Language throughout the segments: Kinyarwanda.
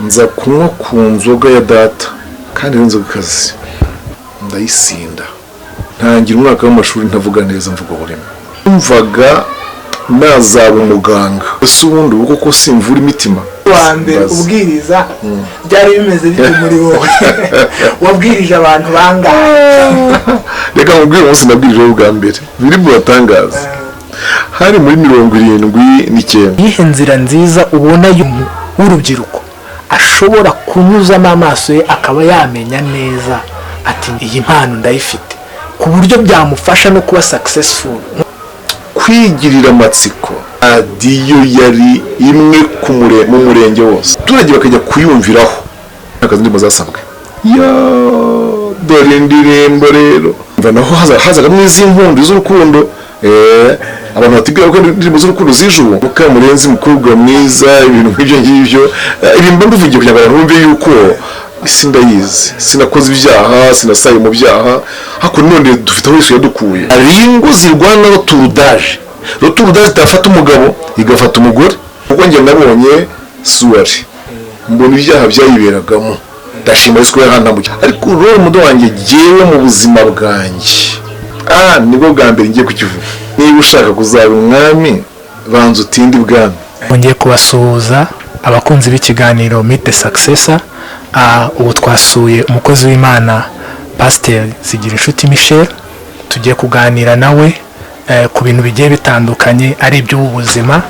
nza kunywa ku nzoga ya data kandi inzoga ikaze ndayisinda ntangira umwaka w'amashuri ntavuga neza mvuga ururimi umvaga nazaba umuganga ese ubundi uko ko simvura imitima wa mbere ubwiriza byari bimeze bite muri wowe wabwirije abantu bangahe reka mubwire umunsi nabwirije bwa mbere biri mu batangaza hari muri 79 yihe nzira nziza ubona y'urubyiruko ashobora kunyuzamo amaso ye akaba yamenya neza ati iyi mpano ndayifite ku buryo byamufasha no kuba successful kwigirira amatsiko adiyo yari imwe mu murenge wose abaturage bakajya kuyumviraho akazi ndimo zasabwe dore indirimbo rero naho hazagamo izi mpundu z'urukundo abantu batibwira ko indirimbo z'urukundo z'ijuru Mukamurenzi mukobwa mwiza ibintu nk'ibyo ngibyo ibimba mbivugiye kugira ngo abantu bumve yuko isi ndayizi sinakoze ibyaha sinasaye mu byaha hako none dufite aho Yesu yadukuye aringo zirwana roturudaje tafata umugabo igafata umugore kuko njye nabonye suwari mbona ibyaha byayiberagamo ndashima Yesu yahantambuye ariko rero mudo wanjye jewe mu buzima bwanjye nibwo bwa mbere ngiye kukivuga niba ushaka kuzaba umwami banza utinde ibwami ngiye kubasuhuza abakunzi b'ikiganiro Meet the Successor ubu twasuye umukozi w'Imana Pastor Zigirinshuti Michel tugiye kuganira nawe ku bintu bigiye bitandukanye ari iby'ubuzima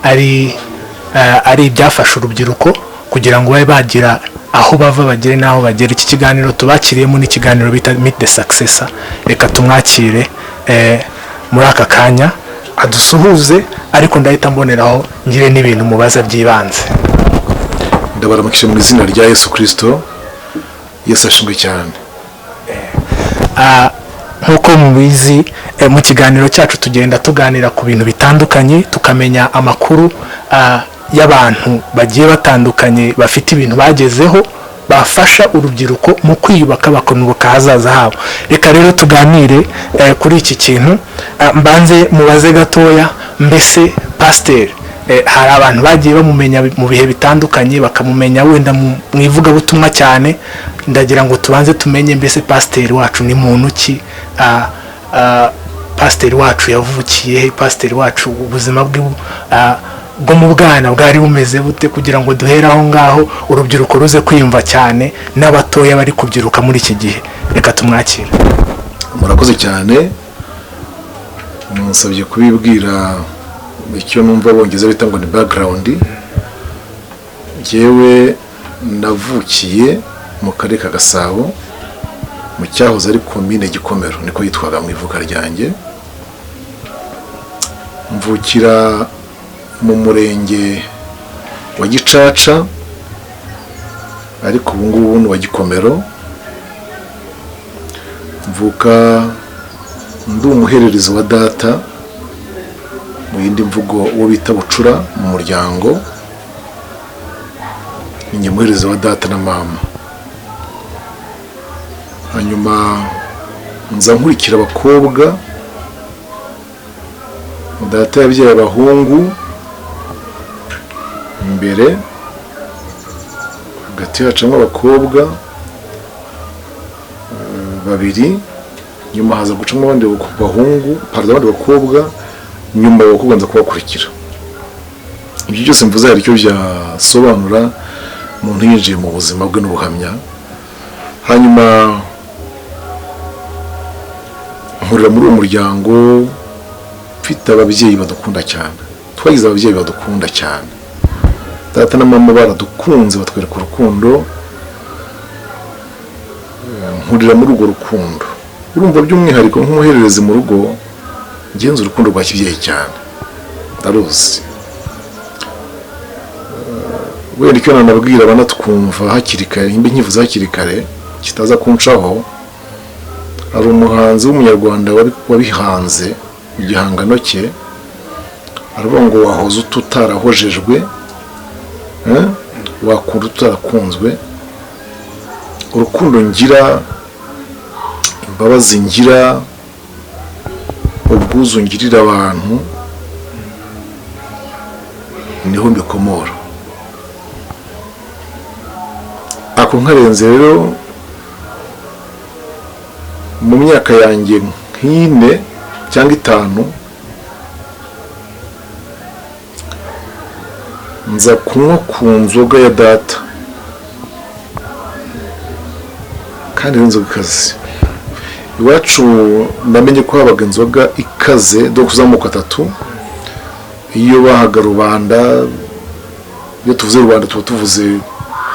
ari ibyafasha urubyiruko kugira ngo babe bagira aho bava bagere naho bagera iki kiganiro tubakiriyemo n'ikiganiro bita Meet the Successor reka tumwakire muri aka kanya adusuhuze ariko ndahita mboneraho ngire n'ibintu mubaza by'ibanze ndabaramukije mu izina rya Yesu Kristo Yesu ashimwe cyane nkuko mubizi mu kiganiro cyacu tugenda tuganira ku bintu bitandukanye tukamenya amakuru y'abantu bagiye batandukanye bafite ibintu bagezeho bafasha urubyiruko mu kwiyubaka bakonubuka hazaza habo reka rero tuganire kuri iki kintu mbanze mubaze gatoya mbese Pastor hari abantu bagiye bamumenya mu bihe bitandukanye bakamumenya wenda mu ivugabutumwa cyane ndagira ngo tubanze tumenye mbese Pastor wacu ni muntu ki Pastor wacu yavukiye he Pastor wacu ubuzima bwo mu bwana bwari bumeze bute kugira ngo duhere aho ngaho urubyiruko ruze kwiyumva cyane n'abatoya bari kubyiruka muri iki gihe reka tumwakire murakoze cyane musabye kubibwira icyo numva bongeza bita ngo ni background jewe navukiye mu karere ka Gasabo mu cyahoze ari commune Gikomero niko yitwaga mu ivuka ryanjye mvukira mu murenge wa Gicaca ariko ubu ngubu ni wa Gikomero mvuka ndi umuhererezi wa data mu yindi mvugo uwo bita bucura mu muryango ni umuhererezi wa data na mama hanyuma nza nkurikira abakobwa data yabyaye abahungu imbere hagati hacamo abakobwa babiri nyuma haza gucamo abandi bahungu abandi bakobwa nyuma y'abakobwa nza kubakurikira ibyo byose mvuze hari icyo byasobanura umuntu yinjiye mu buzima bwe n'ubuhamya hanyuma nkurira muri uwo muryango mfite ababyeyi badukunda cyane twagize ababyeyi badukunda cyane data na mama baradukunze batwereka urukundo nkurira muri urwo rukundo urumva by'umwihariko nk'umuhererezi mu rugo ngenza urukundo rwa kibyeyi cyane ndaruzi wenda icyo nanabwira abanatwumva hakiri kare imbe nkivuze hakiri kare kitaza kuncaho hari umuhanzi w'umunyarwanda wabihanze mu gihangano cye aravuga ngo wahoze utarahojejwe wakunda utarakunzwe urukundo ngira imbabazi ngira ubwuzu ngirira abantu niho mbikomora ako nkarenze rero mu myaka yanjye nk'ine cyangwa 5 nza kunywa ku nzoga ya data, kandi inzoga ikaze. Iwacu namenye ko habaga inzoga ikaze do kuzamuka 3. Iyo bahaga rubanda, iyo tuvuze rubanda tuba tuvuze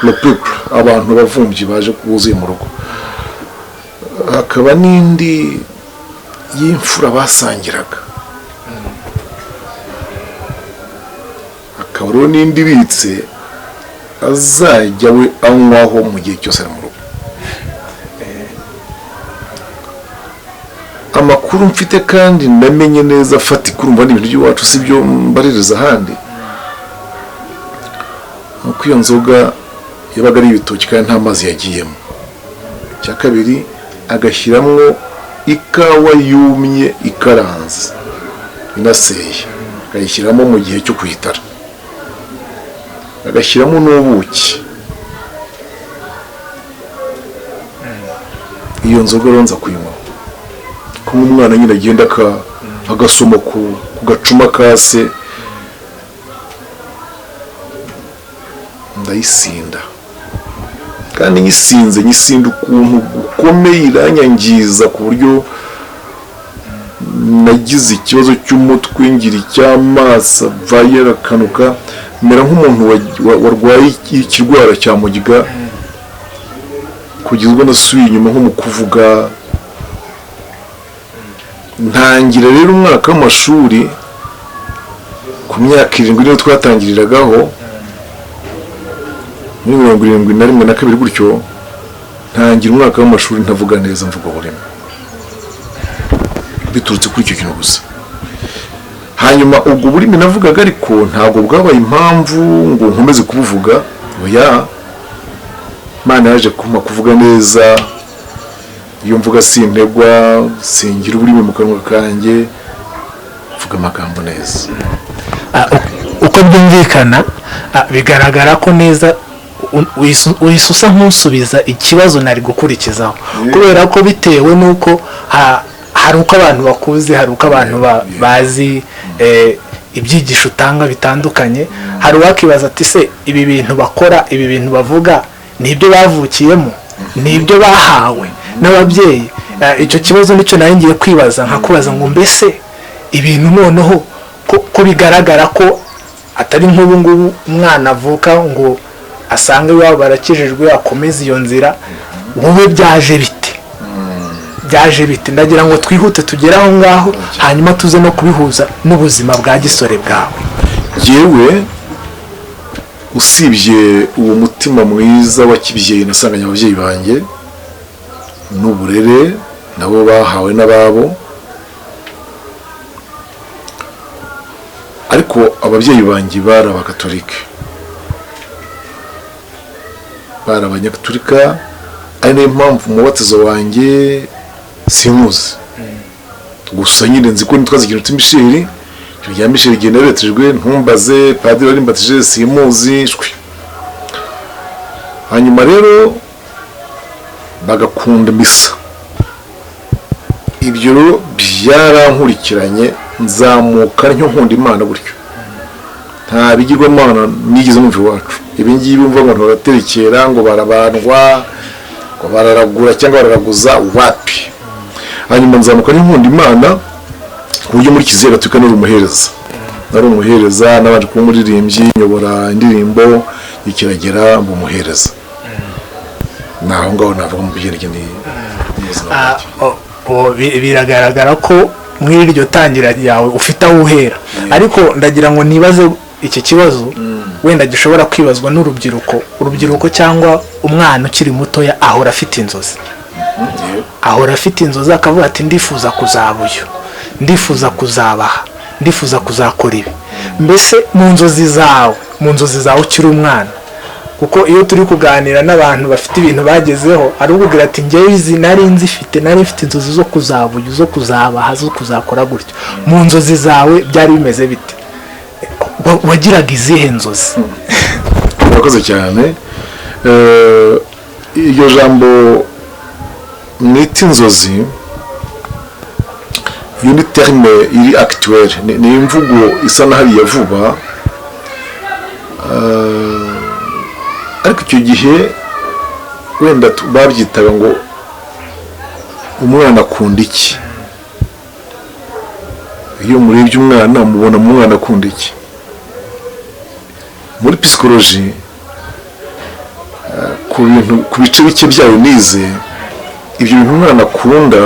le peuple, abantu bavumvyi baje kuzuye mu rugo. Hakaba n'indi y'imfura basangiraga, hakaba rero n'indi bitse azajya we anywaho mu gihe cyose ari mu rugo. Amakuru mfite kandi namenye neza fatika, urumva n'ibintu by'iwacu si byo mbaririza ahandi, nuko iyo nzoga yabaga ari ibitoki kandi nta mazi yagiyemo. Cya kabiri agashyiramo ikawa yumye ikaranze inaseye, akayishyiramo mu gihe cyo kuyitara, agashyiramo n'ubuki. Iyo nzoga ronza kuyinywa ko umwana nyine agenda agasoma ku gacuma kase, ndayisinda kandi nyisinda ukuntu gukomeye, iranyangiza ku buryo nagize ikibazo cy'umutwe, ngira icy'amaso avayo arakanuka, mera nk'umuntu warwaye ikirwara cya mugiga, kugeza ubwo nasubiye inyuma nko mu kuvuga. Ntangira rero umwaka w'amashuri ku myaka 7 niyo twatangiriragaho, muri 71 na 2 gutyo. Ntangira umwaka w'amashuri ntavuga neza, mvuga burimo, biturutse kuri icyo kintu gusa. Hanyuma ubwo burimi navugaga ariko ntabwo bwabaye impamvu ngo nkomeze kubuvuga. Oya, Imana yaje kuma kuvuga neza. Iyo mvuga sintegwa, singira uburimi mu kanwa kanjye, mvuga amagambo neza. Uko byumvikana bigaragara ko neza uyisusa nk'usubiza ikibazo nari gukurikizaho, kubera ko bitewe nuko hari uko abantu bakuze, hari uko abantu bazi ibyigisho utanga bitandukanye. Hari uwakibaza ati se ibi bintu bakora, ibi bintu bavuga nibyo bavukiyemo, nibyo bahawe n'ababyeyi? Icyo kibazo nicyo nari ngiye kwibaza, nkakubaza ngo mbese ibintu noneho ko bigaragara ko atari nk'ubu ngubu umwana avuka ngo asange iwabo barakijijwe akomeze iyo nzira, wowe byaje bite? Ndagira ngo twihute tugere aho ngaho, hanyuma tuze no kubihuza n'ubuzima bwa gisore bwawe. Yewe usibye uwo mutima mwiza wa kibyeyi nasanganye ababyeyi banjye n'uburere nabo bahawe n'ababo, ariko ababyeyi banjye bari abakatolike, bari abanyakatolika. Ari nayo mpamvu umubatizo wanjye simuzi, gusa nyine nzi ko nitwaza ikintu Michel, rya Michel genda retejwe, ntumbaze padiri wari mbatije simuzi shwe. Hanyuma rero bagakunda misa, ibyo byarankurikiranye, nzamuka ntyo nkunda Imana gutyo. Nta bigirwamana nigeze numva iwacu. Ibi ngibi umva ngo baraterekera, ngo barabandwa, ngo bararagura cyangwa bararaguza, wapi. Hanyuma nzamuka nkunda Imana ku buryo muri Kiliziya Gatolika nari umuhereza, nabanje kuba umuririmbyi, nyobora indirimbo ikiragera mu muhereza. Naho ngaho navuga mu byerekeye biragaragara ko muri iryo tangira yawe ufite aho uhera, ariko ndagira ngo nibaze iki kibazo wenda gishobora kwibazwa n'urubyiruko cyangwa umwana ukiri mutoya ahora afite inzozi, akavuga ati ndifuza kuzaba uyu, ndifuza kuzabaha, ndifuza kuzakora ibi. Mbese mu nzozi zawe ukiri umwana, kuko iyo turi kuganira n'abantu bafite ibintu bagezeho, ari ubwira ati njyewe izi nari mfite inzozi zo kuzaba uyu, zo kuzabaha, zo kuzakora gutyo. Mu nzozi zawe byari bimeze bite? Wagiraga izihe nzozi? Murakoze cyane. iryo jambo mwita inzozi iyo ni terme iri actuelle, ni imvugo isa naho ari iya vuba, ariko icyo gihe wenda babyitaga ngo umwana akunda iki. Iyo murebye umwana mubona umwana akunda iki. Muri psychologie ku bice bike byayo nize, ibyo bintu umwana akunda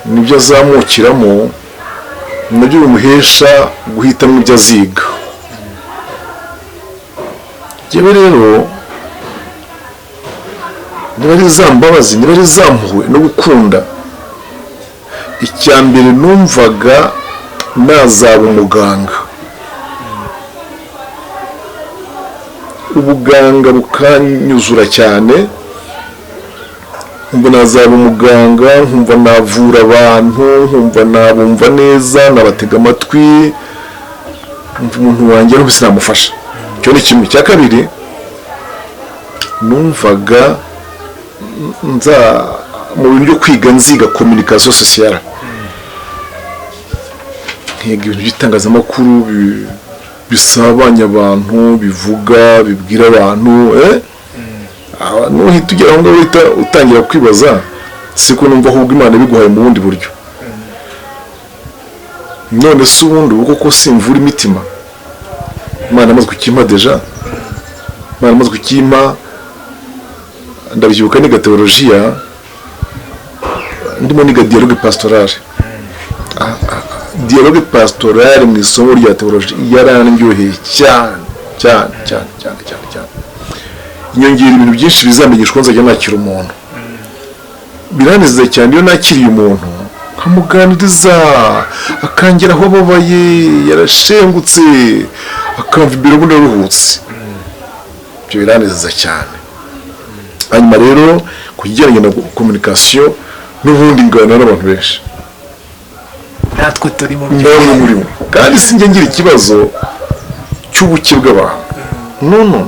nibyo azamukiramo, nabyo bimuhesha guhitamo ibyo aziga. Yewe rero niba ari za mbabazi, niba ari za mpuhwe no gukunda, icya mbere numvaga nazaba umuganga. Ubuganga bukanyuzura cyane, nkumva nazaba umuganga, nkumva navura abantu, nkumva nabumva neza, nabatega amatwi, nkumva umuntu wanjye n'ubuse namufasha. Icyo ni kimwe. Cya kabiri, numvaga mu bintu byo kwiga nziga communication sociale, nkiga ibintu by'itangazamakuru bisabanya abantu, bivuga, bibwira abantu, nuhita ugera aho ngaho uhita utangira kwibaza siko numva ahubwo Imana biguhaye mu bundi buryo. None se ubundi uko ko simvura imitima, Imana amaze kukimpa deja, Imana amaze kukimpa. Ndabyibuka niga teologiya, ndimo niga dialogue pastorale. Dialogue pastorale mu isomo rya teologiya yarandyoheye cyane cyane cyane cyane cyane cyane. Inyongera ibintu byinshi bizamenyeshwa nzajya nakira umuntu. Biranezeza cyane iyo nakiriye umuntu nkamuganiriza, akangera aho ababaye, yarashengutse, akamva imbere ubundi aruhutse. Ibyo biranezeza cyane. Hanyuma rero kujyanye na communication n'ubundi ngana n'abantu benshi, natwe turi mu murimo, kandi sinjye ngira ikibazo cy'ubuke bw'abantu.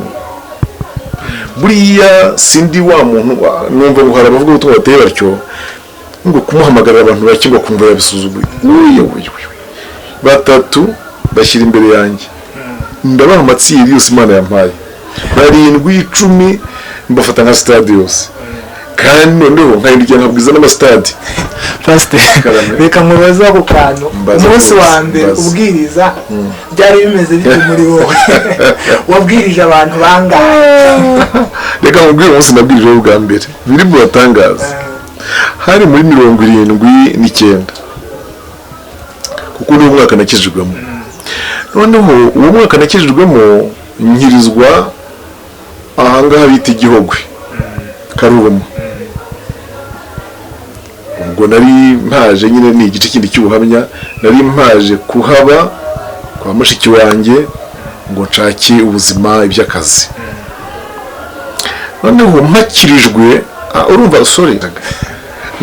Buriya sindi wa muntu numva ngo hari abavuga ubutumwa bateye batyo ngo kumuhamagarira abantu bake ngo kumva yabisuzuguye. Batatu bashyira imbere yanjye, ndabaha amatsiri yose Imana yampaye, 7, 10 mbafata nka stade yose, kandi noneho nkahindukira nkabwiza n'amastade. Pastor, reka mubaza ku kantu, umunsi wa mbere ubwiriza byari bimeze bite muri wowe? Wabwirije abantu bangahe? Reka mubwire umunsi nabwirije bwa mbere, biri mu batangaza, hari muri 79 kuko uwo mwaka nakijijwemo. Noneho uwo mwaka nakijijwemo nkirizwa ahangaha bita Igihogwe, Karurumo. Ubwo nari mpaje nyine, ni igice kindi cy'ubuhamya, nari mpaje kuhaba kwa mushiki wanjye ngo nshake ubuzima, iby'akazi. Noneho mpakirijwe, urumva soreraga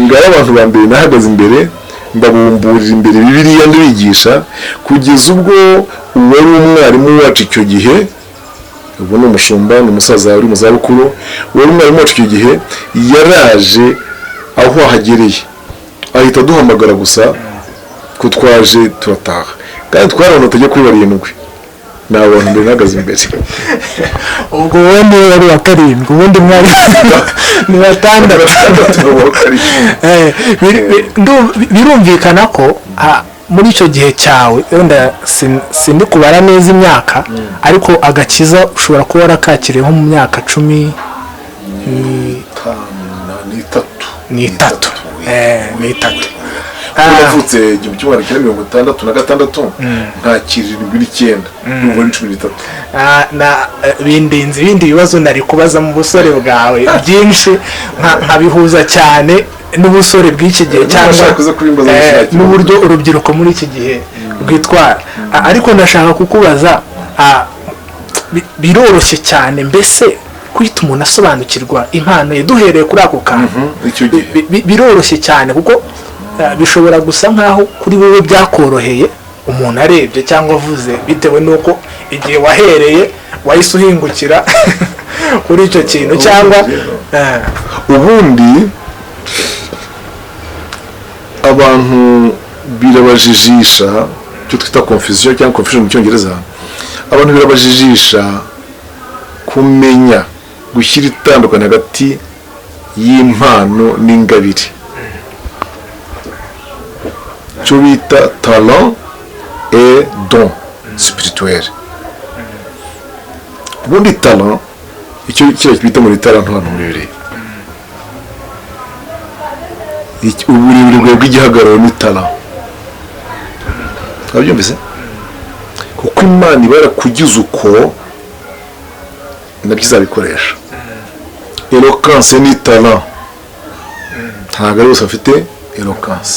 ngara abantu ba mbere nahagaze imbere, mbabumburira imbere Bibiliya ndibigisha, kugeza ubwo uwari umwarimu wacu icyo gihe, ubu ni umushumba, ni umusaza uri mu zabukuru, uwari umwarimu wacu icyo gihe yaraje aho ahagereye, ahita duhamagara gusa ko twaje turataha, kandi twarabona tujya kuri 7 n'abantu mbere nahagaze imbere. Ubwo wowe niwe wari wa 7, ubundi mwari ni 6. Birumvikana ko muri icyo gihe cyawe, wenda sindi kubara neza imyaka, ariko agakiza ushobora kuba warakakiriye nko mu myaka 13. Navutse 1966, ntakiri 9, n'ubu 13. Bindinze ibindi bibazo nari kubaza mu busore bwawe byinshi, nkabihuza cyane n'ubusore bw'iki gihe, cyangwa n'uburyo urubyiruko muri iki gihe rwitwara. Ariko ndashaka kukubaza, biroroshye cyane mbese kwita umuntu asobanukirwa impano ye duhereye kuri ako kantu? Biroroshye cyane kuko bishobora gusa nkaho kuri wowe byakoroheye, umuntu arebye cyangwa avuze, bitewe n'uko igihe wahereye wahise uhingukira kuri icyo kintu cyangwa ubundi abantu birabajijisha icyo twita confusion cyangwa confusion mu cyongereza. Abantu birabajijisha kumenya gushyira itandukanye hagati y'impano n'ingabire, cyo bita talent et don spirituel. Ubundi talent icyo bita muri talent hano muri Bibiliya, uburebure bw'igihagararo ni talent. Abyumvise kuko Imana iba yarakugize uko nabyo izabikoresha. Eloquence ni talent, ntabwo ari bose bafite eloquence.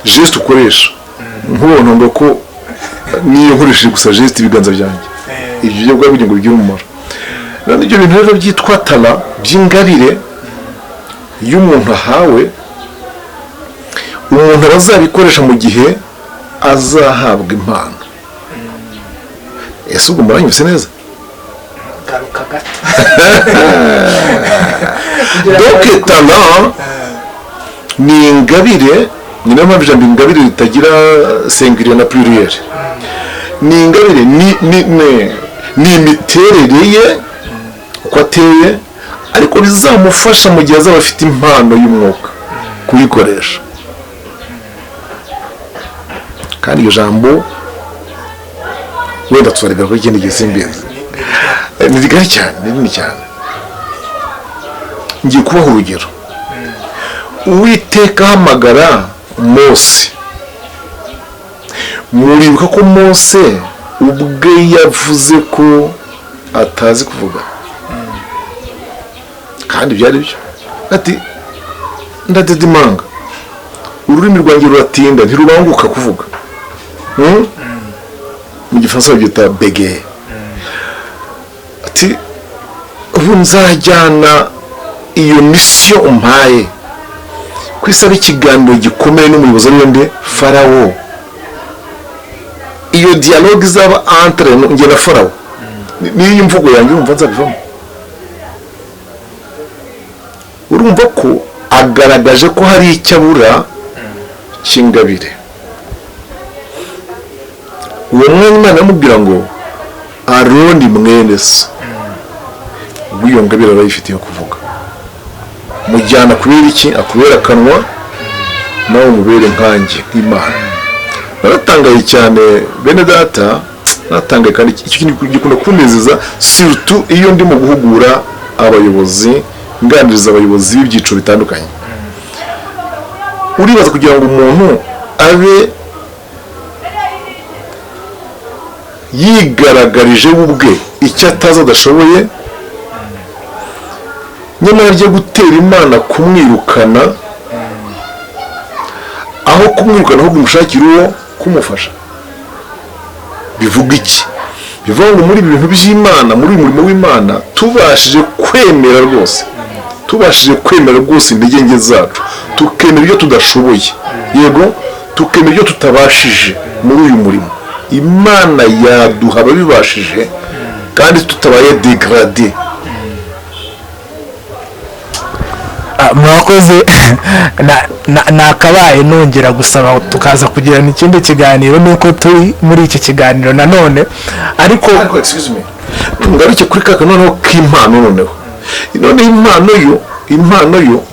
Geste ukoresha nkubona ngo ko niyo nkoresheje gusa geste ibiganza byanjye, ibyo byo kugira ngo bigire umumaro. None ibyo bintu rero byitwa talent by'ingabire y'umuntu ahawe, umuntu azabikoresha mu gihe azahabwa impano. Ese ubwo muranyumvise neza? garuka gato. Donc talent ni ingabire, ni nayo mpamvu ijambo ingabire ritagira singulier na pluriel. Ni ingabire, ni imiterere ye uko ateye, ariko bizamufasha mu gihe azaba afite impano y'umwuka kuyikoresha. Kandi iryo jambo wenda tuzarebera ko ikindi gihe simbizi, ni rigari cyane, ni rinini cyane. Ngiye kubaha urugero. Uwiteka ahamagara Mose, muribuka ko Mose ubwe yavuze ko atazi kuvuga, kandi byari byo. Ati ndadedimanga, ururimi rwanjye ruratinda ntirubanguka kuvuga. Mu gifaransa babyita bégayer. Ati ubu nzajyana iyo misiyo umpaye kwisaba ikiganiro gikomeye n'umuyobozi w'inde Farawo. Iyo dialogue izaba entre njye na Farawo, niyo mvugo yanjye urumva nzabivamo. Urumva ko agaragaje ko hari icyo abura cy'ingabire. Uwo mwanya Imana yamubwira ngo Aroni mwene se w'iyo ngabire arayifitiye kuvuga, mujyana kubera iki? Akubera akanwa, nawe umubere nkanjye nk'Imana. Naratangaye cyane bene data, naratangaye kandi icyo kintu gikunda kunezeza, surtout iyo ndi mu guhugura abayobozi, nganiriza abayobozi b'ibyiciro bitandukanye. Uribaza kugira ngo umuntu abe yigaragarije ubwe icyo atazi adashoboye, nyamara agiye gutera Imana kumwirukana, aho kumwirukana ahubwo umushakira uwo kumufasha. Bivuga iki? Bivuga ngo muri ibintu by'Imana, muri uyu murimo w'Imana, tubashije kwemera rwose intege nke zacu, tukemera ibyo tudashoboye, yego tukemera ibyo tutabashije muri uyu murimo, Imana yaduha ababibashije kandi tutabaye dégradé. Mwakoze. Nakabaye nongera gusaba tukaza kugirana ikindi kiganiro, nuko turi muri iki kiganiro nanone, ariko excuse me, ngaruke kuri kaka noneho k'impano. Noneho impano yo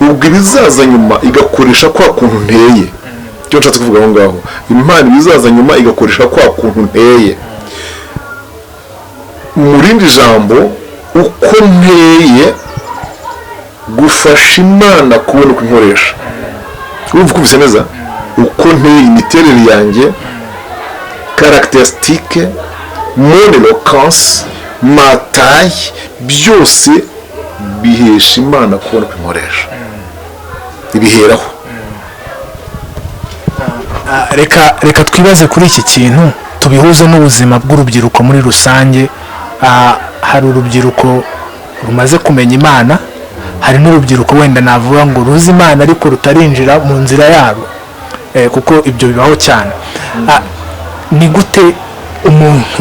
ubwo ibizaza nyuma igakoresha kwa kuntu nteye. Cyo nshatse kuvuga aho ngaho, impano ibizaza nyuma igakoresha kwa kuntu nteye. Mu rindi jambo, uko nteye gufasha Imana kubona uko inkoresha. Urumva uko bisa neza? Uko nteye, imiterere yanjye, caractéristique, mon éloquence, ma taille, byose bihesha Imana kubona uko inkoresha. Ibiheraho. Reka twibaze kuri iki kintu, tubihuze n'ubuzima bw'urubyiruko muri rusange. Hari urubyiruko rumaze kumenya Imana, hari n'urubyiruko wenda navuga ngo ruzi Imana ariko rutarinjira mu nzira yabo, kuko ibyo bibaho cyane. Ni gute umuntu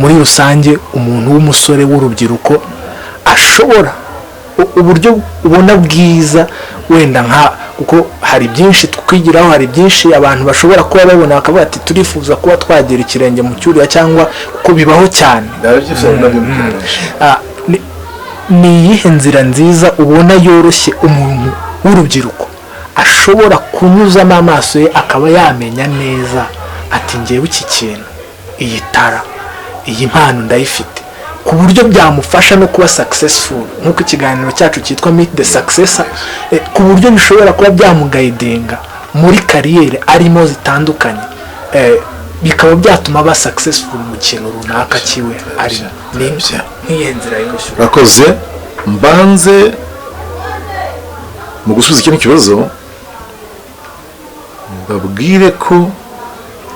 muri rusange umuntu w'umusore w'urubyiruko ashobora uburyo ubona bwiza wenda kuko hari byinshi twigiraho, hari byinshi abantu bashobora kuba babona bakavuga ati turifuza kuba twagera ikirenge mu cyuriya cyangwa kuko bibaho cyane. Ni iyihe nzira nziza ubona yoroshye umuntu w'urubyiruko ashobora kunyuzamo amaso ye akaba yamenya neza ati ngewe iki kintu, iyi tara, iyi mpano ndayifite, ku buryo byamufasha no kuba successful nk'uko ikiganiro cyacu cyitwa Meet the Successor, ku buryo bishobora kuba byamugayidinga muri kariyeri arimo zitandukanye, bikaba byatuma aba successful mu kintu runaka kiwe arimo. Nk'iyi nzira yoroshye. Urakoze. Mbanze mu gusubiza ikindi kibazo babwire ko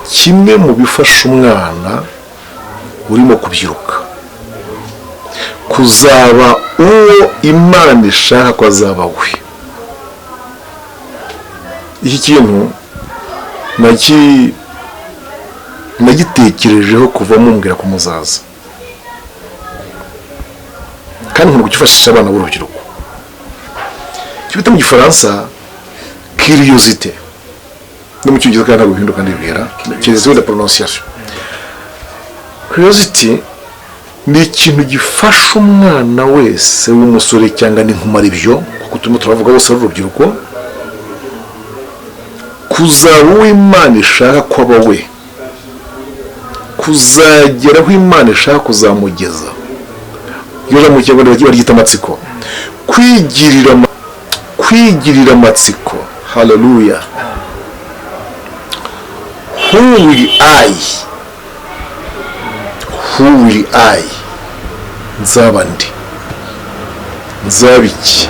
kimwe mu bifasha umwana urimo kubyiruka kuzaba uwo Imana ishaka ko azaba we, iki kintu nagitekerejeho kuva mumbwira ko muzaza, kandi nkunda kugifashisha abana b'urubyiruko. Icyo bita mu gifaransa curiosité, no mu cyongereza kandi ntabwo bihinduka ndibwira, curiosité de prononciation. Curiosity ni ikintu gifasha umwana wese w'umusore cyangwa n'inkumi ibyo, kuko turimo turavuga bose ari urubyiruko, kuzaba uwo Imana ishaka ko aba we, kuzagera aho Imana ishaka kuzamugeza. Iyo mu kinyarwanda baryita amatsiko, kwigirira amatsiko. Haleluya. Who will I nzaba ndi, nzaba iki?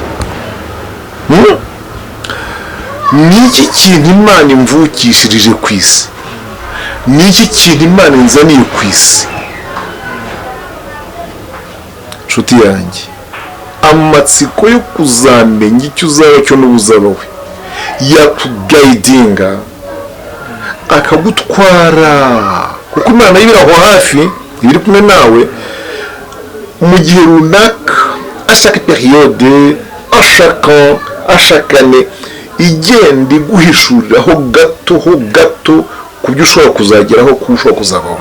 Ni iki kintu Imana imvukishirije ku isi? Ni iki kintu Imana inzaniye ku isi? Nshuti yanjye, amatsiko yo kuzamenya icyo uzaba cyo n'ubuzaba we yakugayidinga akagutwara, kuko Imana y'ibiri aho hafi, ibiri kumwe nawe mu gihe runaka, ashaka periyode, ashakane, igenda iguhishuriraho gato ku byo ushobora kuzageraho, ku ushobora kuzabaho.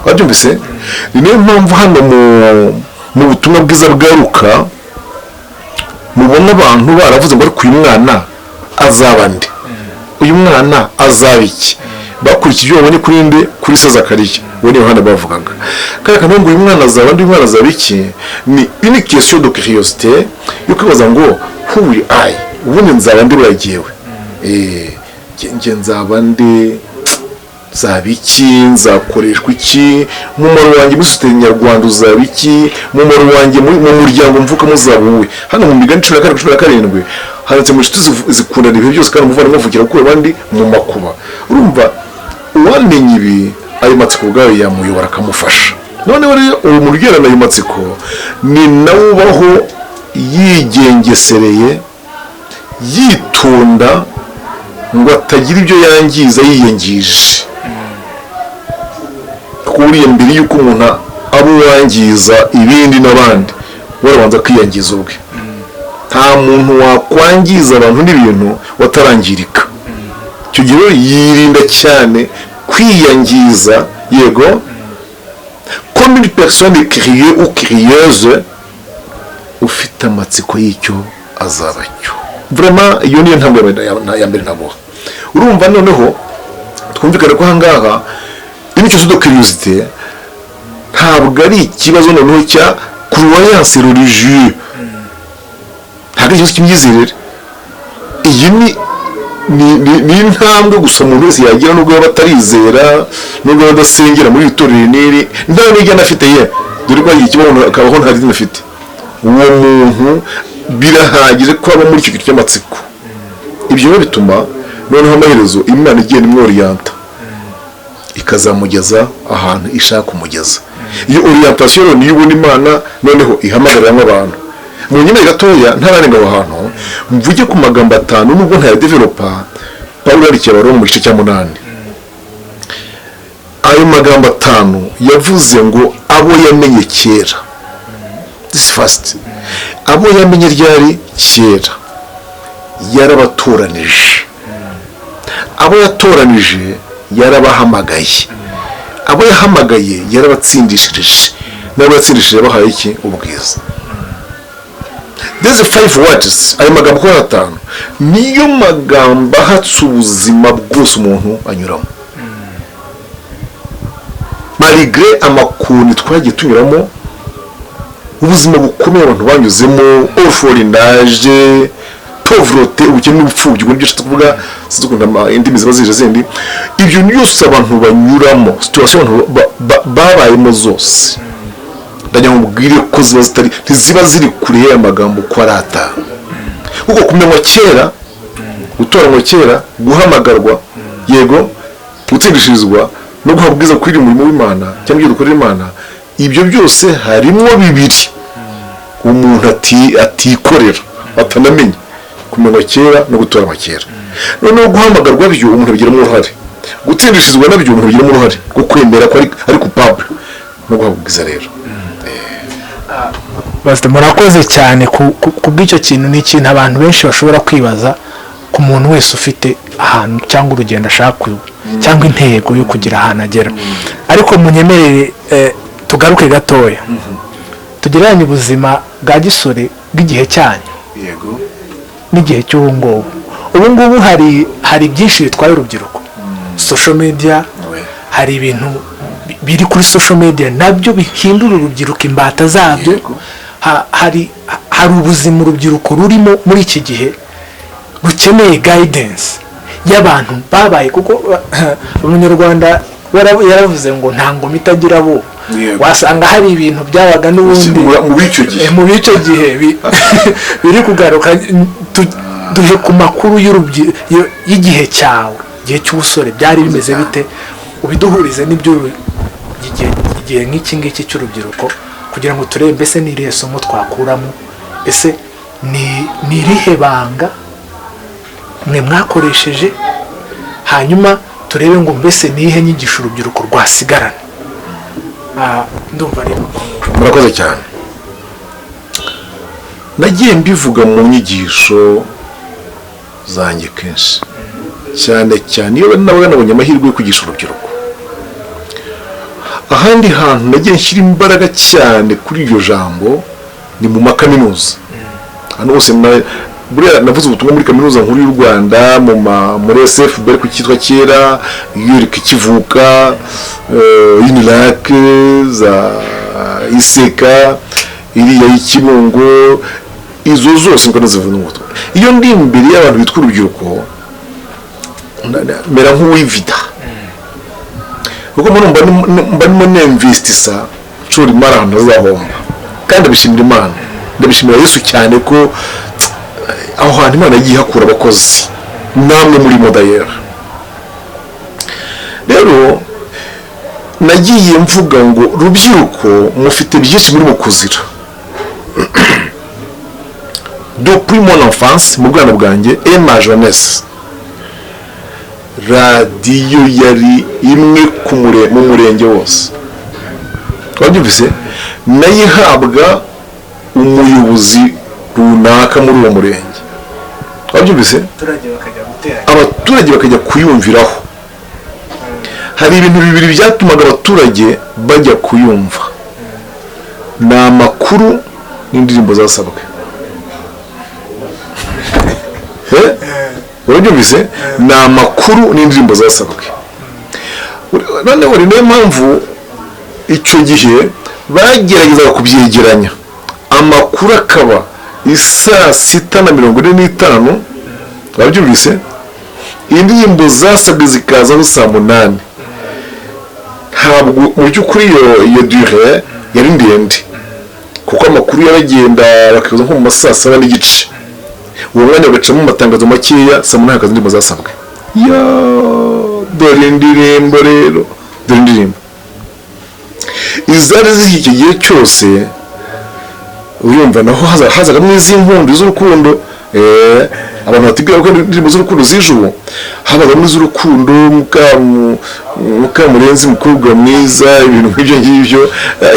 Wabyumvise? Ni niyo mpamvu hano mu butumwa bwiza bwa Luka mubona abantu baravuze ngo ariko uyu mwana azaba nde, uyu mwana azaba iki, bakurikije ibyo babonye kuri se Zakariya, uwo ni Yohana bavugaga. Kandi ngo uyu mwana azaba nde, uyu mwana azaba iki, ni une question de curiosité yo kwibaza ngo who will I, ubundi nzaba nde uragiyewe, nge nzaba nde, nzaba iki, nzakoreshwa iki, umumaro wanjye muri sosiyete nyarwanda uzaba iki, umumaro wanjye mu muryango mvukamo uzaba uwe. Hano mu migani 17 handitse mu inshuti zikundana ibihe byose kandi umuvandimwe avukira gukura abandi mu makuba. Urumva uwamenye ibi, ayo matsiko ubwayo yamuyobora akamufasha. Noneho rero uwo murgerana ayo matsiko ni nawe ubaho yigengesereye, yitonda ngo atagira ibyo yangiza yiyengije. Kuriye mbere yuko umuntu aba uwangiza ibindi n'abandi, warabanza kwiyangiza ubwe. Nta muntu wakwangiza abantu n'ibintu watarangirika. Icyo gihe yirinda cyane kwiyangiza. Yego, comme une personne curieuse ou curieuse ufite amatsiko y'icyo azaba cyo. Vraiment iyo niyo ntabwo ya mbere naguha. Urumva noneho twumvikane ko ahangaha imico de curiosité ntabwo ari ikibazo noneho cya croyance religieuse, ntabwo ikibazo cy'imyizerere. Iyi ni intambwe gusa umuntu wese yagira, nubwo yaba atarizera, nubwo yaba adasengera muri itorero n'iri, nta n'ijya anafite ye, dore ko hari ikibazo akabaho nta dini afite. Uwo muntu birahagije ko aba muri icyo gice cy'amatsiko. Ibyo bituma noneho amaherezo Imana igenda imworiyanta ikazamugeza ahantu ishaka kumugeza. Iyo orientation niyo ubona Imana noneho ihamagaramo abantu. Mu nyine gatoya ntararenga aho hantu mvuge ku magambo 5 nubwo ntaya developer. Paulo arikiye Abaroma mu gice cya 8 ayo magambo atanu yavuze ngo abo yamenye kera, this first, abo yamenye ryari kera yarabatoranije, abo yatoranije yarabahamagaye, abo yahamagaye yarabatsindishirije, n'abo yatsindishije yabahaye iki? Ubwiza. These 5 words, ayo magambo uko atanu niyo magambo ahatse ubuzima bwose umuntu anyuramo, malgré amakuni twagiye tunyuramo, ubuzima bukomeye abantu banyuzemo, orphelinage, pauvreté, ubukene n'ubupfubyi, ubwo nibyo tuvuga sizukunda indimi ziba zije zindi, ibyo byose abantu banyuramo, situation abantu babayemo zose, ndagira ngo mbwire ko ziba zitari, ntiziba ziri kure y'amagambo ko arata, kuko kumenywa kera, gutoranywa kera, guhamagarwa, yego, gutsindishirizwa no guhabwa ubwiza kuri umurimo w'Imana cyangwa ibyo dukorera Imana, ibyo byose harimo bibiri umuntu atikorera atanamenye, kumenywa kera no gutoranywa kera. Noneho guhamagarwa byo umuntu abigiramo uruhare, gutsindishirizwa nabyo umuntu abigiramo uruhare, kwemera ko ari coupable no guhabwa ubwiza. Rero basta murakoze cyane ku bw'icyo kintu. Ni ikintu abantu benshi bashobora kwibaza ku muntu wese ufite ahantu cyangwa urugendo ashaka cyangwa intego yo kugira ahantu agera. Ariko munyemerere tugaruke gatoya, tugereranye ubuzima bwa gisore bw'igihe cyanyu yego n'igihe cy'ubu ngubu. Ubu ngubu hari byinshi bitwaye urubyiruko, social media, hari ibintu biri kuri social media nabyo bihindura urubyiruko imbata zabyo. Hari ubuzima urubyiruko rurimo muri iki gihe rukeneye guidance y'abantu babaye, kuko umunyarwanda yaravuze ngo nta ngoma itagira abo. Wasanga hari ibintu byabaga n'ubundi mu bico gihe biri kugaruka. Duhe ku makuru y'igihe cyawe, igihe cy'ubusore byari bimeze bite, ubiduhurize n'ibyo igihe nk'iki ngiki cy'urubyiruko, kugira ngo turebe mbese ni irihe somo twakuramo, ese ni irihe banga mwe mwakoresheje, hanyuma turebe ngo mbese ni ihe nyigisho urubyiruko rwasigarana. Ndumva rero murakoze cyane. Nagiye mbivuga mu nyigisho zanjye kenshi, cyane cyane iyo nabaga nabonye amahirwe yo kwigisha urubyiruko. Ahandi hantu nagiye nshyira imbaraga cyane kuri iryo jambo ni mu makaminuza. Hano hose buriya navuze ubutumwa muri kaminuza nkuru y'u Rwanda, muri SFB ku cyitwa kera, yurika ikivuka, Unilac, za Iseka, iriya y'Ikibungo, izo zose ngo nazivuga n'ubutumwa. Iyo ndi imbere y'abantu bitwa urubyiruko mera nk'uwivida, kuko mba ndimo nemvestisa nshora imari ahantu azahomba, kandi ndabishimira Imana, ndabishimira Yesu cyane ko aho hantu Imana yagiye hakura abakozi, namwe muri modayera. Rero nagiye mvuga ngo rubyiruko mufite byinshi muri mukuzira. Depuis mon enfance, mu bwana bwanjye, et ma jeunesse, radiyo yari imwe mu murenge wose. Wabyumvise? Nayihabwa umuyobozi runaka muri uwo murenge. Wabyumvise? Abaturage bakajya kuyumviraho. Hari ibintu bibiri byatumaga abaturage bajya kuyumva: ni amakuru n'indirimbo zasabwe. Wabyumvise? Ni amakuru n'indirimbo zasabwe. Noneho ni nayo mpamvu icyo gihe bageragezaga kubyegeranya, amakuru akaba 6:45. Wabyumvise? Indirimbo zasabwe zikazaho 8:00. Ntabwo mu by'ukuri iyo durée yari ndende, kuko amakuru yaragenda bakaza nko mu masaa 7:30. Uwo mwanya bagacamo amatangazo makeya, 8:00 hakaza indirimbo zasabwe. Dore indirimbo rero, dore indirimbo izari z'iki gihe cyose. Uyumva naho hazagamo izi mpundu z'urukundo, abantu batibwira ko indirimbo z'urukundo zije ubu habaga muri z'urukundo Mukamurenzi mukobwa mwiza ibintu nk'ibyo ngibyo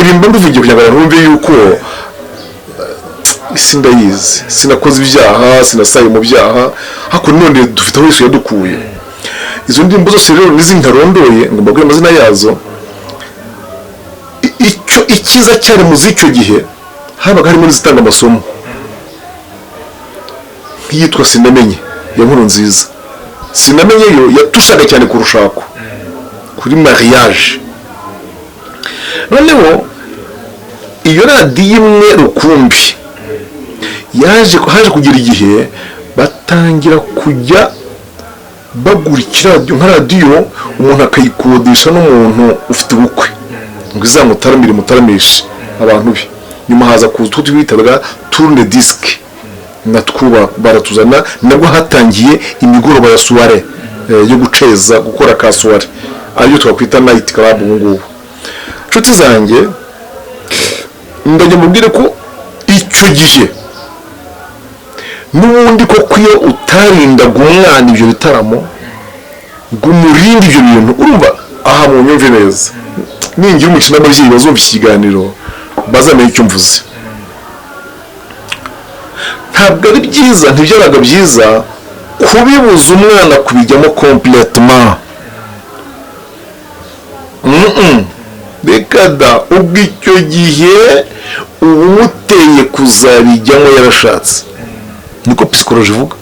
ibintu mbivugiye kugira ngo abantu bumve yuko sindayizi sinakoze ibyaha sinasaye mu byaha ariko none dufite aho Yesu yadukuye izo ndirimbo zose rero ntarondoye ngo mbabwire amazina yazo icyiza cyari mu z'icyo gihe habaga harimo n'izitanga amasomo nk'iyitwa Sinamenye ya Nkurunziza Sinamenye yo yatushaga cyane kurushako kuri mariage noneho iyo radiyo imwe rukumbi haje kugira igihe batangira kujya bagurikira nka radiyo umuntu akayikodesha n'umuntu ufite ubukwe ngo mutaramishe abantu be nyuma haza kuza utwo twitaga tourne disque natwuba baratuzana nabwo hatangiye imigoroba ya soirée yo guceza gukora ka soirée ariyo twakwita night club ubu ngubu nshuti zanjye ndajya mubwire ko icyo gihe n'ubundi ko iyo utarindaga umwana ibyo bitaramo ngo umurinde ibyo bintu urumva aha mu nyumve neza ningira umukino n'ababyeyi bazumva ikiganiro bazamenye icyo mvuze ntabwo ari byiza ntibyaraga byiza kubibuza umwana kubijyamo complètement reka da ubwo icyo gihe uba umuteye kuzabijyamo yarashatse niko psychologie ivuga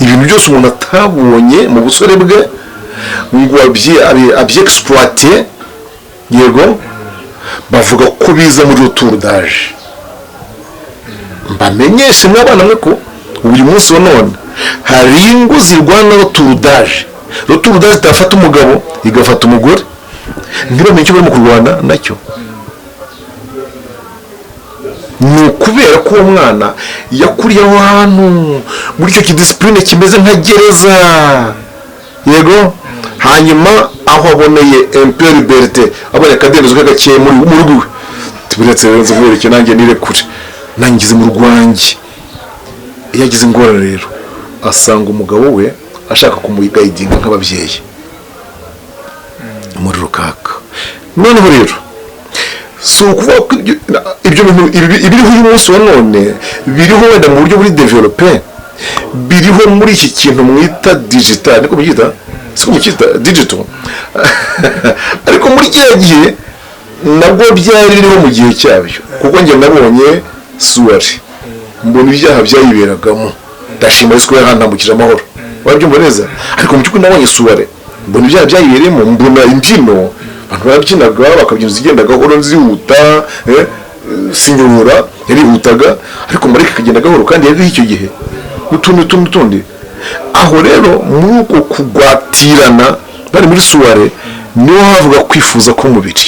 ibintu byose umuntu atabonye mu busore bwe ngo abyexploite yego bavuga ko biza muri retour d'âge mbamenyeshe mwabana mwe ko uyu munsi wa none hari ingo zirwana retour d'âge itafata umugabo igafata umugore ntibamenye icyo barimo kurwana nacyo ni ukubera ko uwo mwana yakuriye aho hantu muri icyo kidisipurine kimeze nka gereza yego hanyuma aho aboneye impure liberté abonye akadendezo k'agakeye mu rugo iwe tubiretse rero nzamwereke nanjye nirekure nangize mu rwanjye iyo agize ingorane rero asanga umugabo we ashaka kumugayidinga nk'ababyeyi muri rukaka noneho rero si ukuvuga ko ibyo bintu ibiriho uyu munsi wa none biriho wenda mu buryo buri develope biriho muri iki kintu mwita digital niko mucyita siko mucyita digital ariko muri cya gihe nabwo byari biriho mu gihe cyabyo kuko njye nabonye suwari mbona ibyaha byayiberagamo ndashima Yesu ko yahantambukije amahoro wabyumva neza ariko mu cyukuri nabonye suwari mbona ibyaha byayibereyemo mbona imbyino abantu barabyinaga bakabyina zigenda gahoro zihuta sinyura yarihutaga ariko marika kagenda gahoro kandi yari icyo gihe n'utundi aho rero muri uko kugwatirana bari muri suware niho havuga kwifuza k'umubiri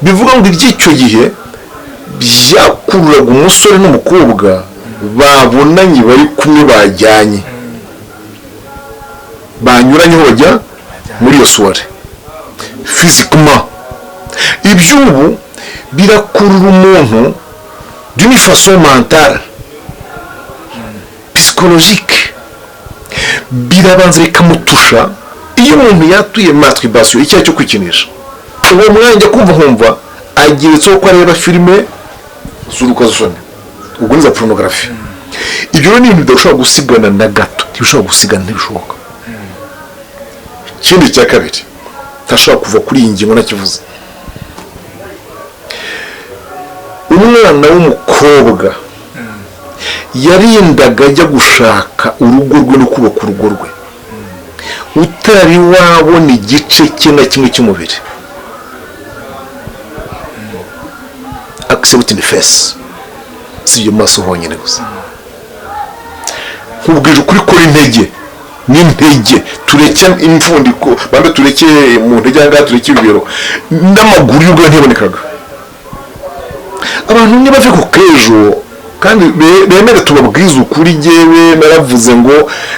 bivuga ngo iby'icyo gihe byakururaga umusore n'umukobwa babonanye bari kumwe bajyanye banyuranyeho bajya muri iyo suware physiquement iby'ubu birakurura umuntu d'une façon mentale psychologique birabanza bikamutusha iyo umuntu yatuye masturbation icyaha cyo kwikinisha uwo mwanya kumva nkumva agiretseho ko areba filime z'urukozasoni ubwo niza porunogarafi ibyo rero ni ibintu bidashobora gusigana na gato ntibishobora gusigana ntibishoboka ikindi cya kabiri ntashobora kuva kuri iyi ngingo nakivuze umwana w'umukobwa yarindaga ajya gushaka urugo rwe no kubaka urugo rwe utari wabona igice cye na kimwe cy'umubiri except in the face si ibyo maso honyine gusa nkubwije ukuri kora intege n'intege tureke imfundiko bambe tureke mu ntege ahangaha tureke ibibero n'amaguru y'ubwo ntibonekaga abantu ntibave ku kejo kandi bemere tubabwize ukuri jyewe naravuze ngo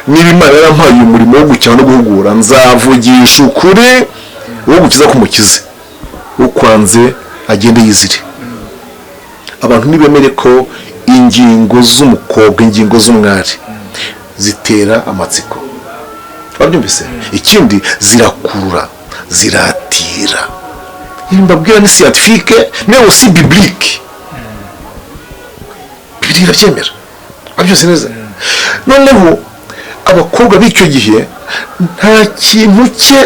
niba Imana yarampaye umurimo wo gukina no guhugura nzavugisha ukuri wo gukiza kumukize ukwanze agende yizire abantu ntibemere ko ingingo z'umukobwa, ingingo z'umwari zitera amatsiko, wabyumvise. Ikindi zirakurura, ziratira. Mbabwira ni scientifique mais aussi biblique, Bibiliya irabyemera, wabyumvise neza. Noneho abakobwa b'icyo gihe nta kintu cye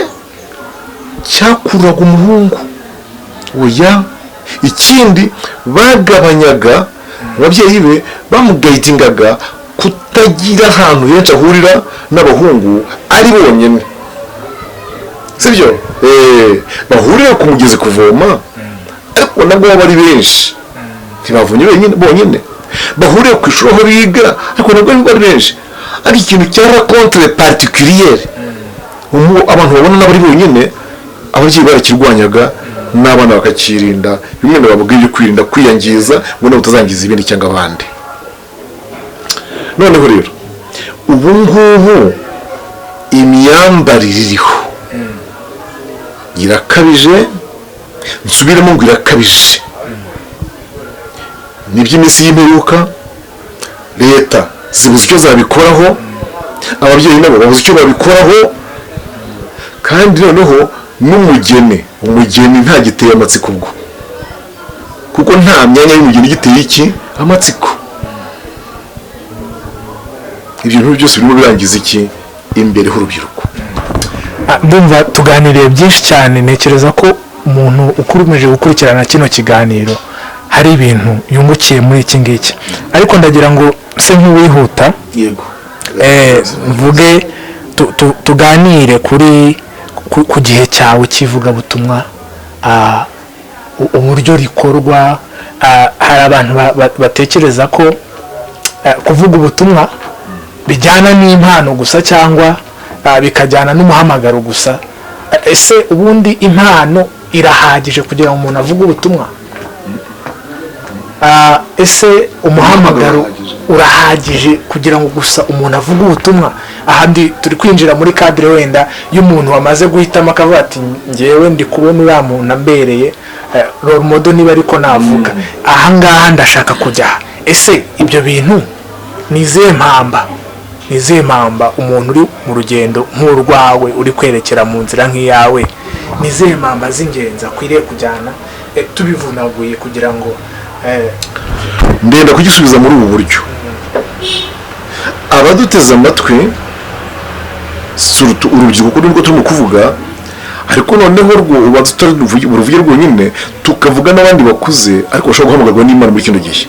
cyakururaga umuhungu, oya. Ikindi bagabanyaga, ababyeyi be bamugayidingaga kutagira ahantu henshi ahurira n'abahungu ari bonyine, sibyo? Bahurira ku mugezi kuvoma, ariko nabwo baba ari benshi, ntibavunye bonyine. Bahurira ku ishuri aho biga, ariko nabwo baba ari benshi. Ari ikintu cya rencontre particulière, abantu babona n'abari bonyine, ababyeyi barakirwanyaga n'abana bakakirinda. Bimwe bababwiye kwirinda kwiyangiza ngo nawe utazangiza ibindi cyangwa abandi. Noneho rero ubu ngubu imyambarire iriho irakabije, nsubiremo ngo irakabije. N'iby'iminsi y'imperuka, leta zibuze icyo zabikoraho, ababyeyi nabo babuze icyo babikoraho, kandi noneho umugeni nta giteye amatsiko ubwo, kuko nta myanya y'umugeni giteye iki amatsiko. Ibyo bintu byose birimo birangiza iki imbere h'urubyiruko. Ndumva tuganiriye byinshi cyane, ntekereza ko umuntu ukomeje gukurikirana kino kiganiro hari ibintu yungukiye muri iki ngiki, ariko ndagira ngo se nk'uwihuta, yego, mvuge tuganire ku gihe cyawe cy'ivugabutumwa, uburyo rikorwa. Hari abantu batekereza ko kuvuga ubutumwa bijyana n'impano gusa cyangwa bikajyana n'umuhamagaro gusa. Ese ubundi impano irahagije kugira ngo umuntu avuge ubutumwa? Ese umuhamagaro urahagije kugira ngo gusa umuntu avuge ubutumwa? Ahandi turi kwinjira muri cadre wenda y'umuntu wamaze guhitamo akavuga ati ngewe ndi kubona uriya muntu ambereye role model, niba ariko navuga ahangaha ndashaka kujya. Ese ibyo bintu nizihe mpamba umuntu uri mu rugendo nk'urwawe, uri kwerekera mu nzira nk'iyawe, nizihe mpamba z'ingenzi akwiriye kujyana, tubivunaguye kugira ngo ndenda kugisubiza muri ubu buryo. Abaduteze amatwi, urubyiruko nibwo turimo kuvuga, ariko noneho ubanza uruvuge rwonyine, tukavuga n'abandi bakuze ariko bashobora guhamagarwa n'Imana muri kino gihe.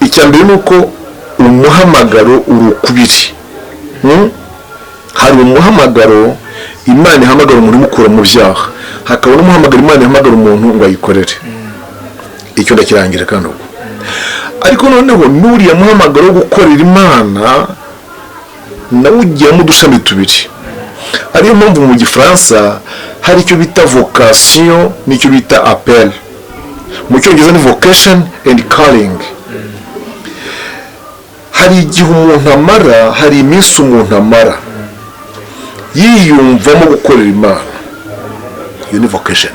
Icya mbere ni uko umuhamagaro urukubiri. Hari umuhamagaro Imana ihamagara umuntu imukura mu byaha, hakaba n'umuhamagaro Imana ihamagara umuntu ngo ayikorere. Icyo ndakirangira kandi ubwo. Ariko noneho nuriya muhamagaro wo gukorera Imana nawe ugiyemo udushami tubiri. Ariyo mpamvu mu Gifaransa hari icyo bita vocation n'icyo bita appel. Mu Cyongereza ni vocation and calling. Hari igihe umuntu amara, hari iminsi umuntu amara yiyumvamo gukorera Imana, iyo ni vocation.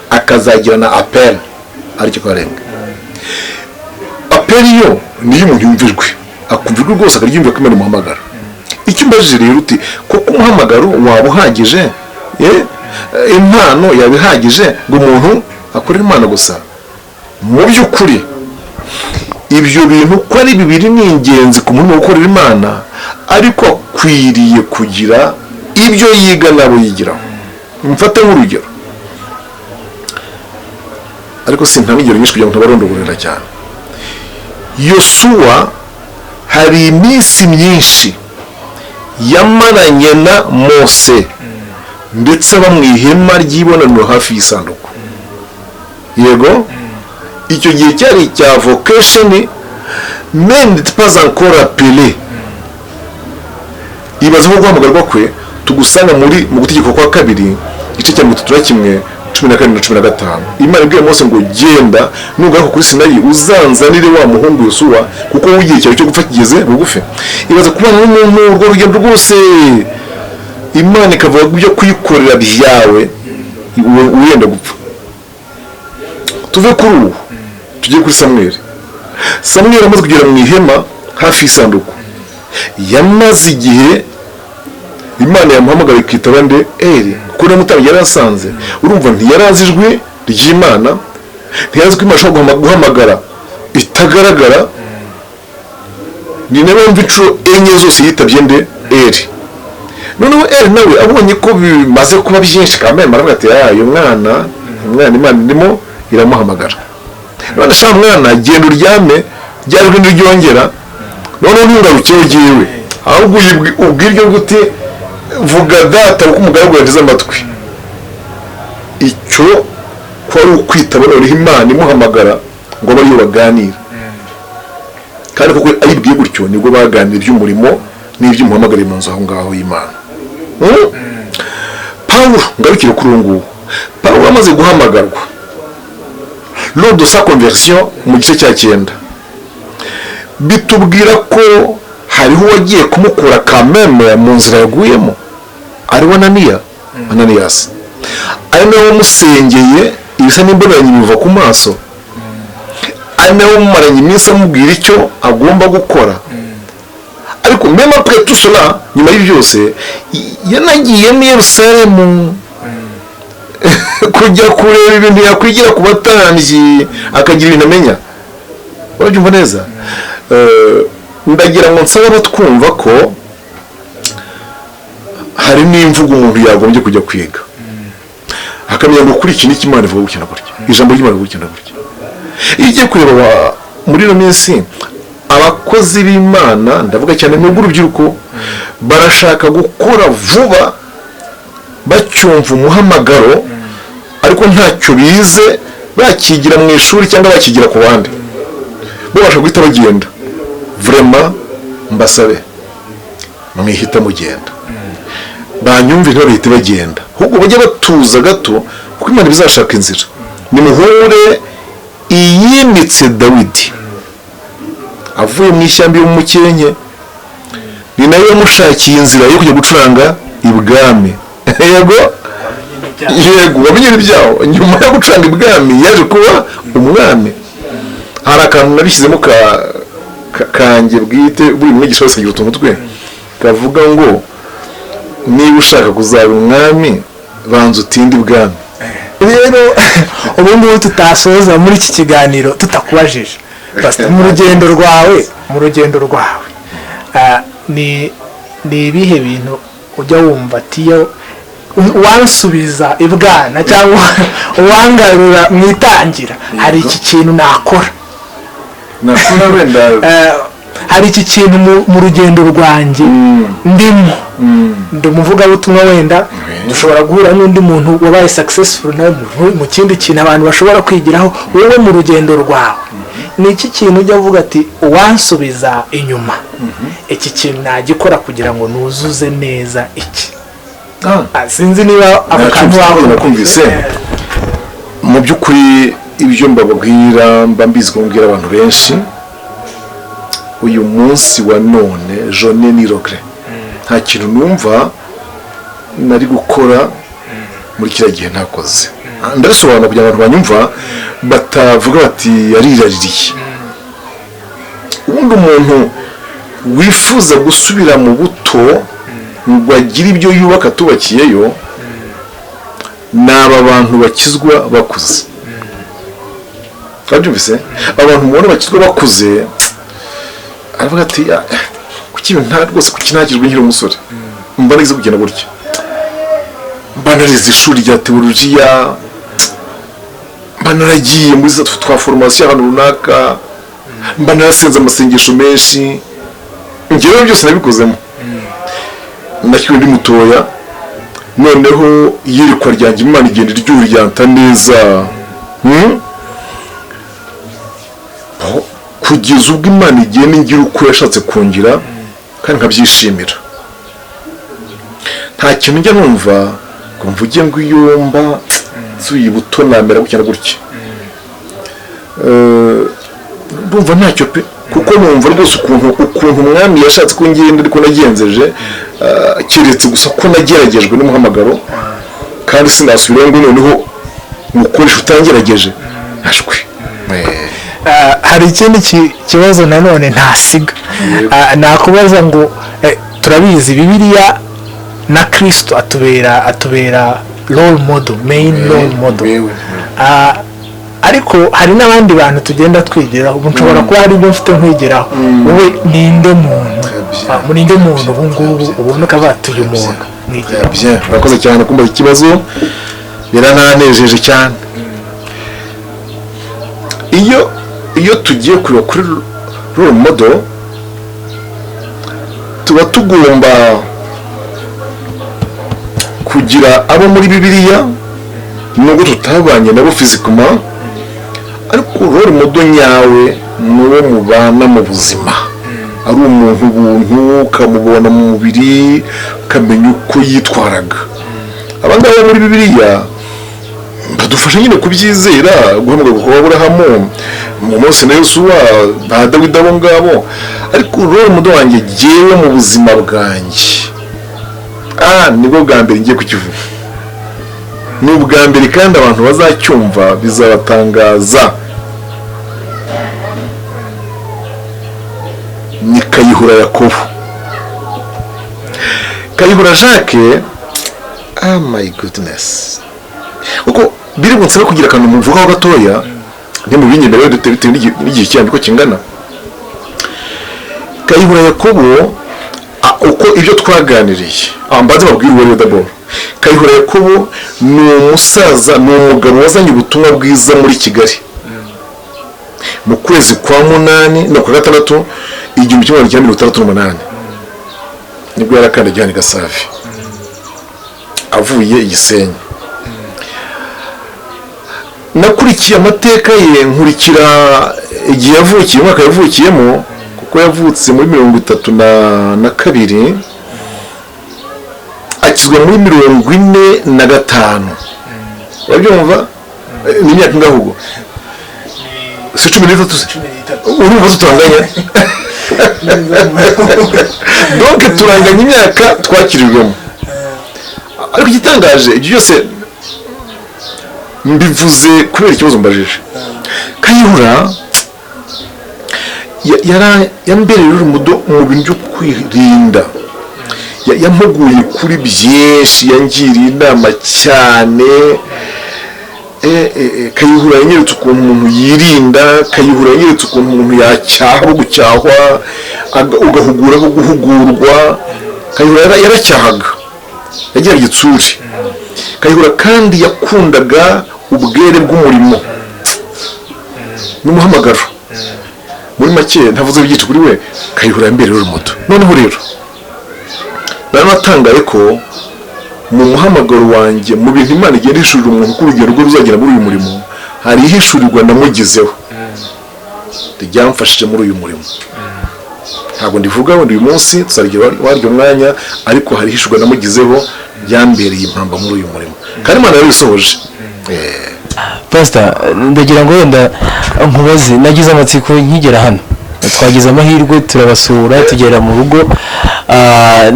Akazagira na appel, aricyo calling. Appel yo niyo umuntu yumvirwe, akumvirwe rwose akaryumva ko Imana imuhamagara. Icyo mbajije rero uti koko umuhamagaro waba uhagije, impano yaba ihagije ngo umuntu akorere Imana gusa? Mu by'ukuri ibyo bintu ko ari bibiri ni ingenzi ku muntu ukorera Imana, ariko akwiriye kugira ibyo yiga nabo yigiraho. Mfate nk'urugero, ariko sintamigero nyinshi kugira ngo ntabarondogorera cyane. Yosuwa hari iminsi myinshi yamaranye na Mose, ndetse aba mu ihema ry'ibonaniro hafi y'isanduku. Yego, icyo gihe cyari icya vocation, mais n'était pas encore appelé. Ibaze ko guhamagarwa kwe tugusanga mu gutegeko kwa kabiri igice cya 31 14-15. Imana ibwiye Mose ngo genda nugaruka kuri Sinayi uzanzanire wa muhungu Yosuwa, kuko ugiye cyo gupfa kigeze bugufi. Ibaze kubana n'umuntu urwo rugendo rwose, Imana ikavuga byo kuyikorera byawe wenda gupfa. Tuve kuri ubu tujye kuri Samuel. Samweli amaze kugera mu ihema hafi y'isanduku, yamaze igihe Imana yamuhamagara ikitaba nde Eli, kuko n'umutambyi yari asanze. Urumva ntiyarazi ijwi ry'Imana, ntiyarazi ko Imana ishobora guhamagara itagaragara. Ni nawe wumva inshuro enye zose yitabye nde Eli. Noneho Eli nawe abonye ko bimaze kuba byinshi kamere, aravuga ati uyu mwana Imana ndimo iramuhamagara. None sha mwana, genda uryame, ryari ntiryongera, noneho ntungarukeho jyewe, ahubwo ubwiryo guti vuga data uko umugaragu yagize amatwi. Icyo ko ari ukwitaba noneho Imana imuhamagara ngo bariyo baganira, kandi kuko ayibwiye gutyo nibwo baganira iby'umurimo n'iby'umuhamagare mu nzu aho ngaho y'Imana. Pawulo, ngarukire kuri uwo nguwo. Pawulo amaze guhamagarwa lors de sa conversion mu gice cya 9, bitubwira ko hariho uwagiye kumukura kameme mu nzira yaguyemo, ariwe Ananiyasi. Ari nawe wamusengeye ibisa n'imbonanye biva ku maso, ari nawe wamumaranye iminsi amubwira icyo agomba gukora. Ariko même après tout cela, nyuma y'ibyo byose yanagiye mu Yerusalemu kujya kureba ibintu yakwigira ku batambyi, akagira ibintu amenya. Urabyumva neza? Ndagira ngo nsaba abatwumva ko hari n'imvugo umuntu yagombye kujya kwiga, akamenya ngo kuri iki n'iki Imana ivuga gukina gutya, ijambo ry'Imana gukina gutya. Iyo ugiye kureba muri ino minsi abakozi b'Imana, ndavuga cyane mu rubyiruko, barashaka gukora vuba bacyumva umuhamagaro, ariko ntacyo bize bakigira mu ishuri cyangwa bakigira ku bandi, bo bashaka guhita bagenda. Vraiment mbasabe mwihita mugenda, banyumve ntibahite bagenda, ahubwo bajye batuza gato, kuko Imana bizashaka inzira. Nimuhure iyimitse Dawidi avuye mu ishyamba y'umukenke, ni nayo yamushakiye inzira yo kujya gucuranga ibwami. Yego wamenye ibyaho, nyuma yo gucuranga ibwami yaje kuba umwami. Hari akantu nabishyizemo kanjye bwite, buri mwigisha wese agira utuntu twe kavuga ngo niba ushaka kuzaba umwami banza utinde ibwami. Rero ubu ngubu tutasoza muri iki kiganiro tutakubajije mu rugendo rwawe ni ibihe bintu ujya wumva atiyo wansubiza ibwana cyangwa uwangarura mu itangira, hari iki kintu nakora, hari iki kintu mu rugendo rwanjye ndimo, ndi umuvugabutumwa, wenda dushobora guhura n'undi muntu wabaye successful mu kindi kintu abantu bashobora kwigiraho. Wowe mu rugendo rwawe ni iki kintu ujya uvuga ati uwansubiza inyuma, iki kintu nagikora kugira ngo nuzuze neza iki? Sinzi niba ako kantu wakumvise. Mu by'ukuri ibyo mbabwira mba mbizi kumbwira abantu benshi, uyu munsi wa none jone ni regret, nta kintu numva nari gukora muri kiriya gihe ntakoze. Ndabisobanura kugira abantu banyumva batavuga bati yariraririye. Ubundi umuntu wifuza gusubira mu buto ngo agire ibyo yubaka tubakiyeyo, ni aba bantu bakizwa bakuze. Twabyumvise, abantu mubona bakizwa bakuze aravuga ati kuki rwose kuki ntakizwe nkiri umusore, mba nagize kugenda gutya, mba narize ishuri rya teolojiya, mba naragiye muri za twa formation ahantu runaka, mba narasenze amasengesho menshi, njyewe byose nabikozemo. Nakiri ndi mutoya, noneho iyerekwa ryanjye Imana igenda iryuryanta neza, kugeza ubwo Imana igenda ingira uko yashatse kungira, kandi nkabyishimira. Nta kintu njya numva ngo mvuge ngo iyo mba nsuye buto namera gutya na gutya, ndumva ntacyo pe, kuko numva rwose ukuntu umwami yashatse ko ngenda ariko nagenzeje, keretse gusa ko nageragejwe n'umuhamagaro, kandi sinasubiraho ngo noneho mukoresha utangerageje ashwe. hari ikindi kibazo nanone ntasiga nakubaza ngo turabizi Bibiliya na Kristo atubera role model, main role model. Ariko hari n'abandi bantu tugenda twigiraho. Ubu nshobora kuba hari ibyo mfite nkwigiraho, wowe ninde muntu ubu ngubu ubona ukabatuye umuntu bien. Urakoze cyane kumva ikibazo, birananejeje cyane. iyo tugiye kureba kuri role model, tuba tugomba kugira abo muri Bibiliya nubwo tutabanye nabo fizikuma, ariko role model nyawe n'uwo mubana mu buzima, ari umuntu ubuntu ukamubona mu mubiri ukamenya uko yitwaraga. Abangaba muri Bibiliya badufasha nyine kubyizera, guhamagara kwa Aburahamu, Mose na Yosuwa, ba Dawidi, abo ngabo. Ariko role model wanjye jyewe mu buzima bwanjye, nibwo bwa mbere ngiye kukivuga, ni ubwa mbere kandi abantu bazacyumva bizabatangaza. Ni Kayihura Yakobo. Kayihura Jacques, my goodness, kuko biri bunsaba kugira akantu muvugaho gatoya, ni mu binyemerere bitewe n'igihe cyane ko kingana. Kayihura Yakobo, uko ibyo twaganiriye, mbaze babwira uwo d'abord. Kayihura Yakobo ni umusaza, ni umugabo wazanye ubutumwa bwiza muri Kigali mu kwezi kwa munani no kwa gatandatu 1968, nibwo yarakandagiye hano i Gasave avuye i Gisenyi. Nakurikiye amateka ye, nkurikira igihe yavukiye, umwaka yavukiyemo, kuko yavutse muri 1932, akizwa muri 1945. Urabyumva? Ni imyaka ingahugo? Si 13 se? Urumva tutanganya? Donc turanganya imyaka twakirirwemo. Ariko igitangaje, ibyo byose mbivuze kubera ikibazo mbajije. Kayihura yambereye urumodo mu bintu byo kwirinda, yampuguye kuri byinshi, yangiriye inama cyane. Kayihura yanyeretse ukuntu umuntu yirinda, Kayihura yanyeretse ukuntu umuntu yacyaha gucyahwa, ugahugura no guhugurwa. Kayihura yaracyahaga, yagira igitsuri. Kayihura kandi yakundaga ubwere bw'umurimo n'umuhamagaro. Muri make ntavuze byinshi kuri we, Kayihura yambereye urumodo. Noneho rero naratangaye ko mu muhamagaro wanjye, mu bintu Imana igenda ishurira umuntu ku rugero rwo ruzagera muri uyu murimo, hari ihishurirwa namugizeho ryamfashije muri uyu murimo. Ntabwo ndivuga wenda uyu munsi tuzarya waryo mwanya, ariko hari ihishurwa namugizeho ryambereye impamba muri uyu murimo, kandi Imana yabisohoje. Pastor, ndagira ngo wenda nkubaze, nagize amatsiko nkigera hano, twagize amahirwe turabasura, tugera mu rugo,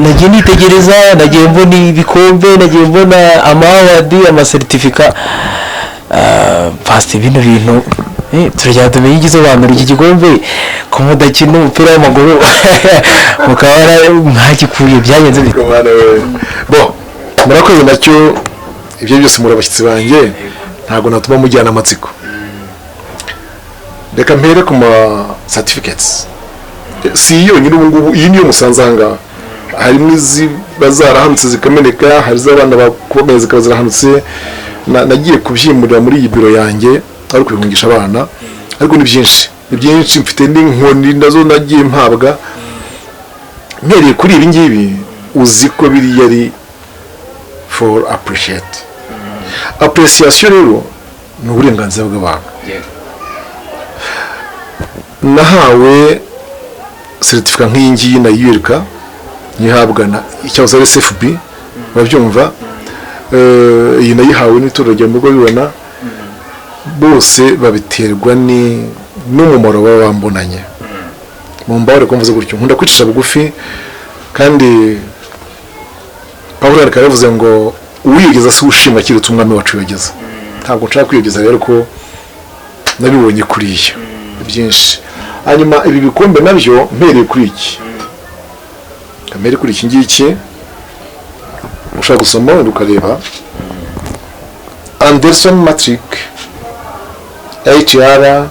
nagiye nitegereza, nagiye mbona ibikombe, nagiye mbona amawadi, amasertifika. Pastor, bino bintu turajya tumenye igisobanuro iki gikombe ko mudakina umupira w'amaguru mukaba mwagikuye, byagenze bite? Murakoze nacyo, ibyo byose muri abashyitsi banjye, ntabwo natuma mujyana amatsiko. Reka mpere ku ma certificates. Si iyo nyine ubu ngubu, iyi niyo musanze aha ngaha. Harimo iziba zarahanutse zikameneka, hari iz'abana bakomeye zikaba zarahanutse. Nagiye kubyimurira muri iyi biro yanjye, ari kubihungisha abana, ariko ni byinshi mfite n'inkoni nazo nagiye mpabwa. Mpereye kuri ibi ngibi, uzi ko biri yari for appreciation rero ni uburenganzira bw'abantu. Nahawe certificate nk'iyi ngiyi na URK, nyihabwa na icyahoze ari SFB, babyumva. Iyi nayihawe n'itorero rya Murwa bibona, bose babiterwa n'umumaro baba bambonanye. Mumbare ko mvuze gutyo, nkunda kwicisha bugufi, kandi Pawulo yaravuze ngo uwiyogeza si ushima kiretse umwami wacu yogeza. Ntabwo nshaka kwiyogeza rero, ko nabibonye kuriya. byinshi. Hanyuma ibi bikombe nabyo mpereye kuri iki, kamere kuri iki ngiki ushaka gusoma wenda ukareba Anderson Matrick HR